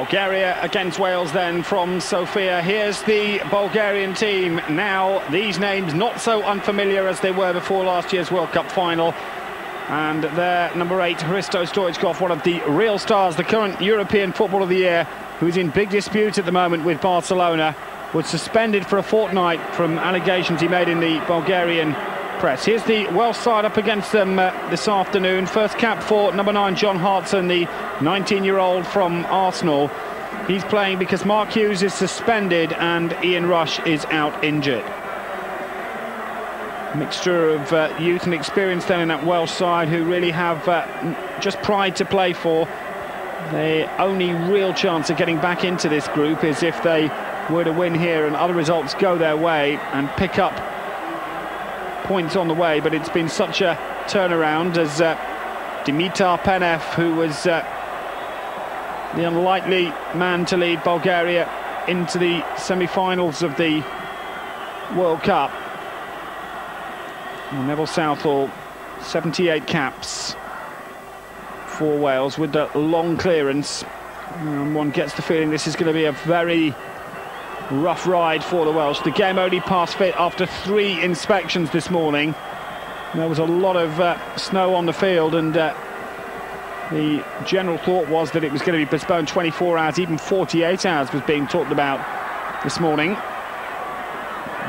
Bulgaria against Wales then from Sofia. Here's the Bulgarian team. Now, these names not so unfamiliar as they were before last year's World Cup final. And their number 8, Hristo Stoichkov, one of the real stars, the current European Footballer of the Year, who is in big dispute at the moment with Barcelona, was suspended for a fortnight from allegations he made in the Bulgarian press. Here's the Welsh side up against them this afternoon. First cap for number 9, John Hartson, the 19-year-old from Arsenal. He's playing because Mark Hughes is suspended and Ian Rush is out injured. Mixture of youth and experience then in that Welsh side, who really have just pride to play for. The only real chance of getting back into this group is if they were to win here and other results go their way and pick up points on the way. But it's been such a turnaround as Dimitar Penev, who was the unlikely man to lead Bulgaria into the semi-finals of the World Cup. And Neville Southall, 78 caps for Wales with the long clearance. And one gets the feeling this is going to be a very rough ride for the Welsh. The game only passed fit after 3 inspections this morning. There was a lot of snow on the field, and the general thought was that it was going to be postponed 24 hours, even 48 hours was being talked about this morning.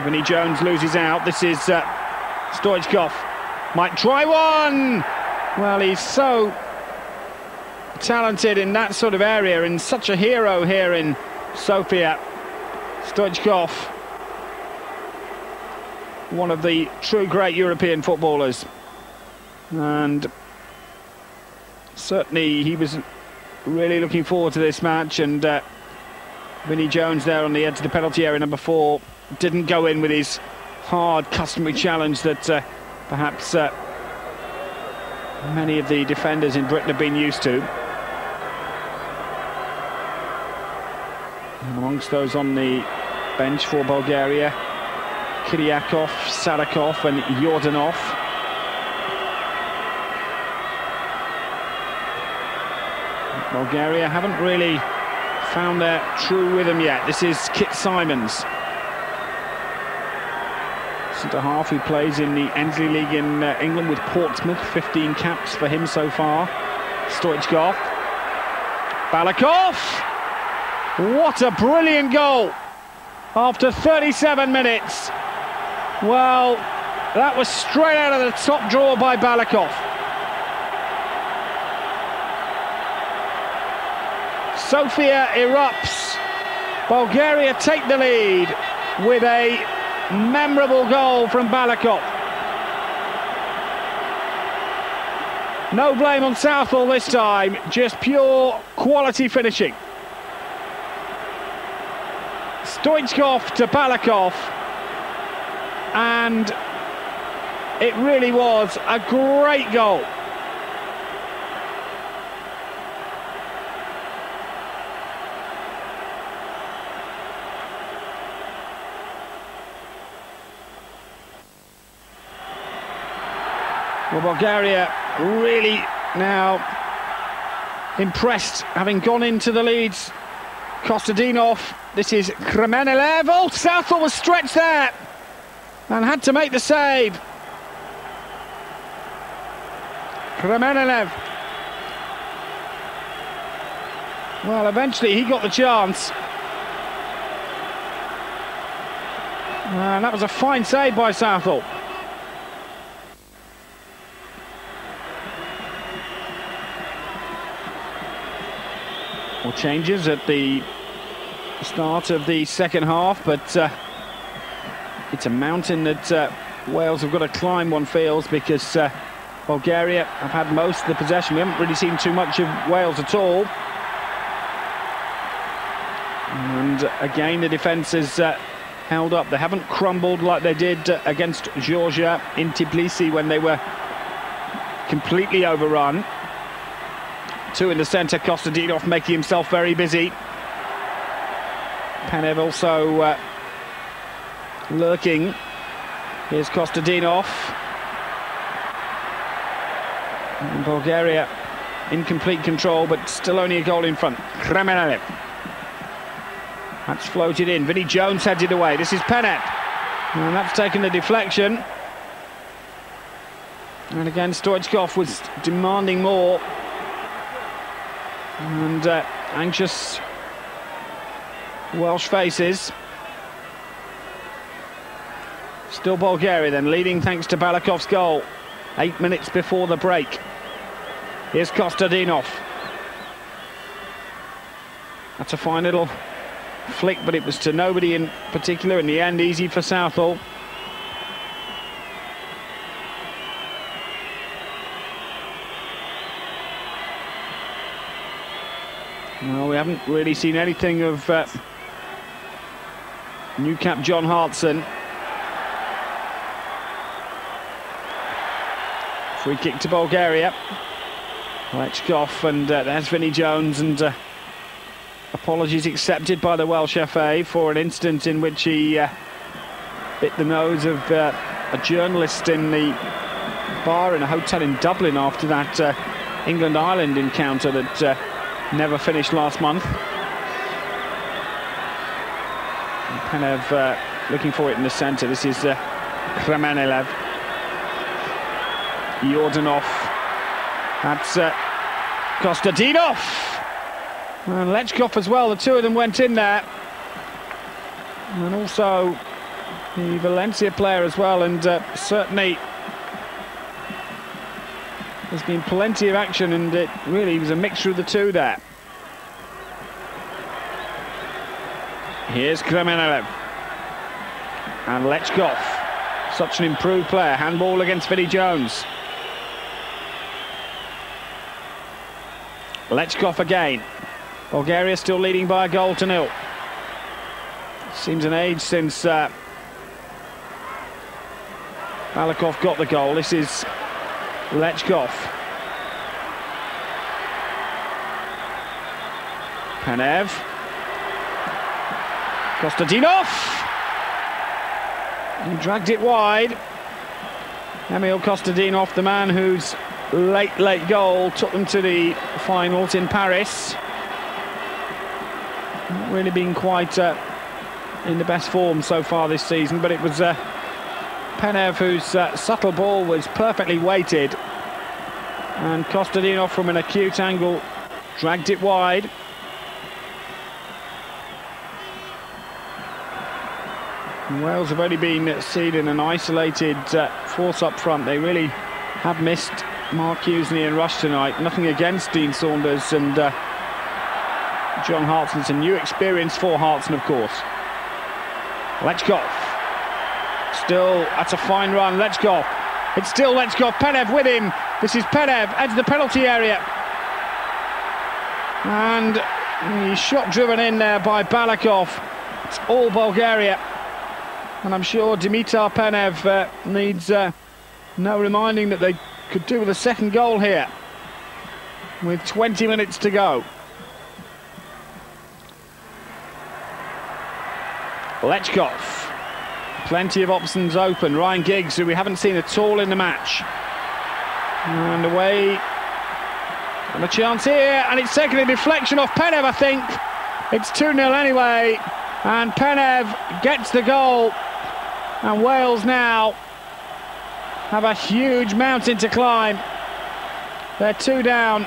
Vinnie Jones loses out. This is Stoichkov. Might try one! Well, he's so talented in that sort of area, and such a hero here in Sofia. Stoichkov, one of the true great European footballers, and certainly he was really looking forward to this match. And Vinnie Jones there on the edge of the penalty area, number 4, didn't go in with his hard customary challenge that perhaps many of the defenders in Britain have been used to. And amongst those on the bench for Bulgaria, Kyriakov, Sadakov and Yordanov. Bulgaria haven't really found their true rhythm yet. This is Kit Simons, centre-half, who plays in the Ensley League in England with Portsmouth. 15 caps for him so far. Stoichkov. Balakov! What a brilliant goal after 37 minutes. Well, that was straight out of the top drawer by Balakov. Sofia erupts. Bulgaria take the lead with a memorable goal from Balakov. No blame on Southall this time, just pure quality finishing. Stoichkov to Balakov, and it really was a great goal. Well, Bulgaria really now impressed, having gone into the leads. Kostadinov, this is Kremenelev. Oh, Southall was stretched there and had to make the save. Kremenelev. Well, eventually he got the chance. And that was a fine save by Southall. More changes at the start of the second half, but it's a mountain that Wales have got to climb, one feels, because Bulgaria have had most of the possession. We haven't really seen too much of Wales at all. And again, the defence has held up. They haven't crumbled like they did against Georgia in Tbilisi when they were completely overrun. 2 in the centre, Kostadinov making himself very busy. Penev also lurking. Here's Kostadinov. And Bulgaria in complete control, but still only a goal in front. Kremenelev. That's floated in. Vinnie Jones heads it away. This is Penev. And that's taken the deflection. And again, Stoichkov was demanding more. And anxious Welsh faces. Still Bulgaria then, leading thanks to Balakov's goal. 8 minutes before the break. Here's Kostadinov. That's a fine little flick, but it was to nobody in particular. In the end, easy for Southall. Well, we haven't really seen anything of new cap John Hartson. Free kick to Bulgaria. Lechkov, and there's Vinnie Jones, and apologies accepted by the Welsh FA for an incident in which he bit the nose of a journalist in the bar in a hotel in Dublin after that England-Ireland encounter that never finished last month. And Penev looking for it in the centre. This is Kremenelev. Yordanov. That's Kostadinov. And Lechkov as well. The two of them went in there. And also the Valencia player as well. And certainly there's been plenty of action, and it really was a mixture of the two there. Here's Kremenelev. And Lechkov. Such an improved player. Handball against Vinnie Jones. Lechkov again. Bulgaria still leading by a goal to nil. Seems an age since Balakov got the goal. This is Lechkov. Penev. Kostadinov. He dragged it wide. Emil Kostadinov, the man whose late goal took them to the finals in Paris. Not really been quite in the best form so far this season, but it was Penev whose subtle ball was perfectly weighted, and Kostadinov from an acute angle dragged it wide. And Wales have only been seen in an isolated force up front. They really have missed Mark Hughes and Ian Rush tonight. Nothing against Dean Saunders and John Hartson. It's a new experience for Hartson, of course. Lechkov. Still, that's a fine run. Lechkov. It's still Lechkov. Penev with him. This is Penev. Edge the penalty area. And he's shot driven in there by Balakov. It's all Bulgaria. And I'm sure Dimitar Penev needs no reminding that they could do with a second goal here with 20 minutes to go. Lechkov. Plenty of options open. Ryan Giggs, who we haven't seen at all in the match. And away. And a chance here, and it's taken a deflection off Penev, I think. It's 2-0 anyway. And Penev gets the goal. And Wales now have a huge mountain to climb. They're 2 down.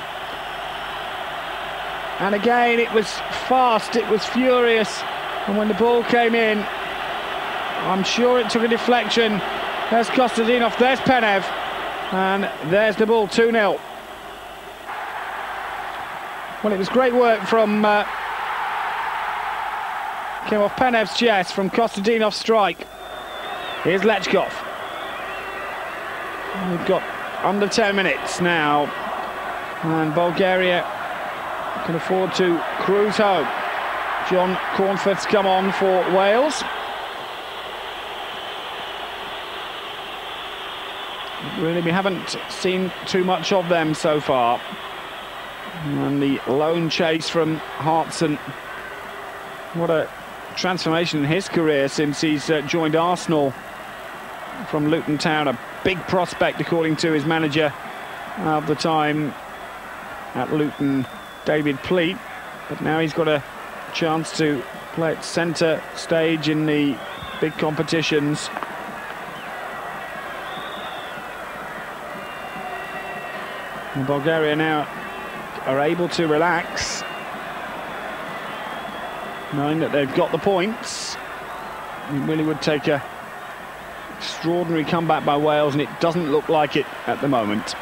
And again, it was fast, it was furious. And when the ball came in, I'm sure it took a deflection. There's Kostadinov, there's Penev. And there's the ball, 2-0. Well, it was great work from... came off Penev's chest from Kostadinov's strike. Here's Lechkov. We've got under 10 minutes now, and Bulgaria can afford to cruise home. John Cornforth's come on for Wales. Really, we haven't seen too much of them so far. And the lone chase from Hartson. What a transformation in his career since he's joined Arsenal from Luton Town. A big prospect, according to his manager of the time, at Luton, David Pleat, but now he's got a chance to play at centre stage in the big competitions. And Bulgaria now are able to relax, knowing that they've got the points. It really would take a extraordinary comeback by Wales, and it doesn't look like it at the moment.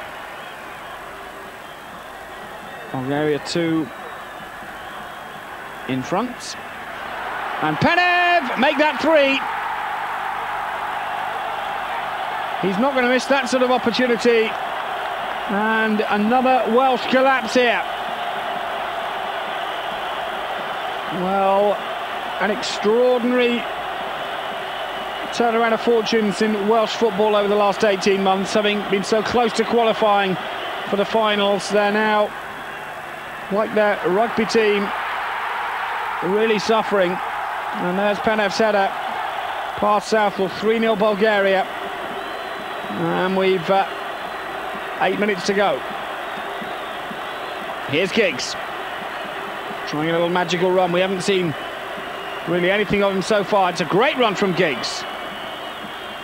Bulgaria 2 in front, and Penev make that 3. He's not going to miss that sort of opportunity, and another Welsh collapse here. Well, an extraordinary turnaround of fortunes in Welsh football over the last 18 months, having been so close to qualifying for the finals. They're now, like their rugby team, really suffering. And there's Penev's header past Southall. 3-0 Bulgaria, and we've 8 minutes to go. Here's Giggs trying a little magical run. We haven't seen really anything of him so far. It's a great run from Giggs.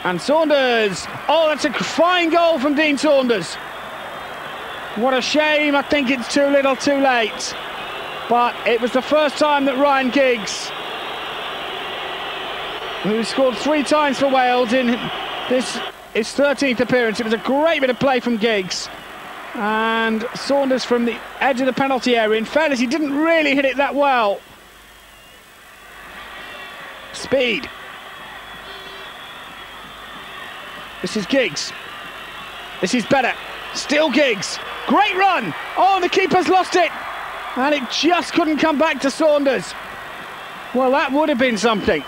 And Saunders, oh, that's a fine goal from Dean Saunders. What a shame. I think it's too little too late, but it was the first time that Ryan Giggs, who scored 3 times for Wales in this his 13th appearance, it was a great bit of play from Giggs, and Saunders from the edge of the penalty area. In fairness, he didn't really hit it that well. Speed. This is Giggs. This is better. Still Giggs. Great run. Oh, the keeper's lost it, and it just couldn't come back to Saunders. Well, that would have been something.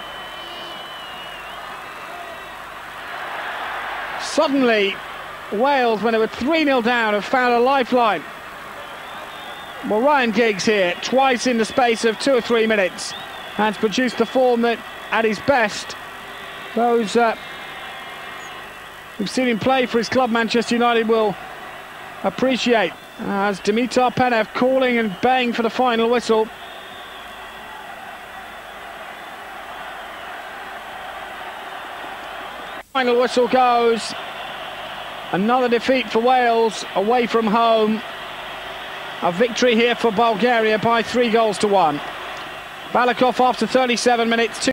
Suddenly, Wales, when they were 3-0 down, have found a lifeline. Well, Ryan Giggs here, twice in the space of 2 or 3 minutes, has produced the form that, at his best, those who've seen him play for his club Manchester United will appreciate. As Dimitar Penev calling and baying for the final whistle. Final whistle goes. Another defeat for Wales away from home. A victory here for Bulgaria by 3-1. Balakov after 37 minutes.